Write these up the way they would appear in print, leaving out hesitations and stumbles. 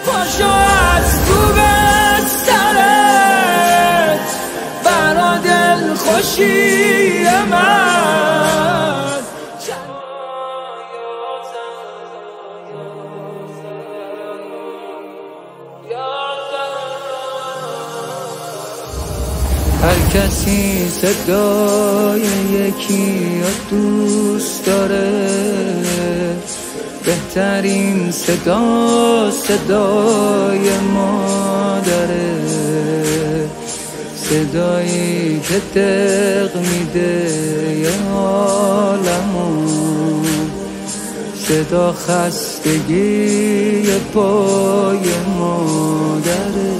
پاشو از تو بسترت برا دل خوشی من. هر کسی صدای یکی رو دوست داره، بهترین صدا صدای مادره، صدایی که دق میده یه عالمو، صدا خستگی پای مادره.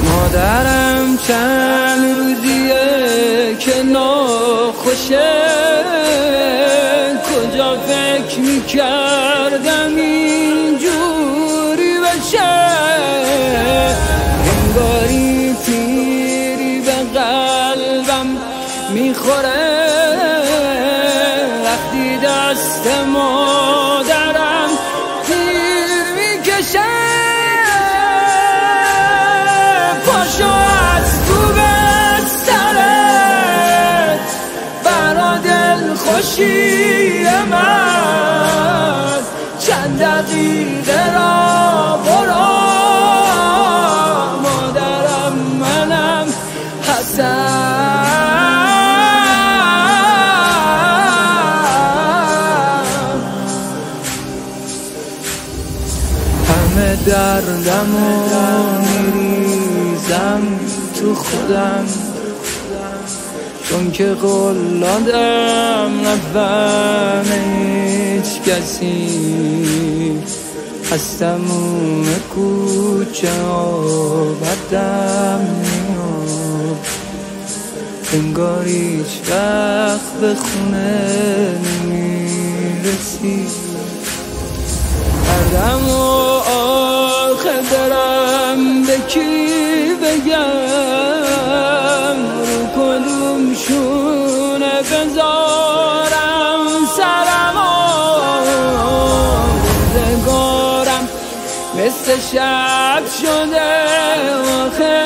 مادرم چند روزیه که ناخوشه، کجا فکر میکردم اینجوری بشه، انگاری تیری به قلبم میخوره وقتی دست مادرم تیر میکشه. پاشو از تو بسترت برا دل خوشی من، چند دقیقه را برو، مادرم منم حسن. همه دردمو میریزم تو خودم، چون که قول دادم نفهمه هیچ کسی، از تموم کوچه ها بدم میاد، انگار هیچ وقت به خونه نمیرسی. هر دم و آخه دارم به کی بگم، رو کدوم شونه بذارم سرم، روزگارم مثل شب شده آخه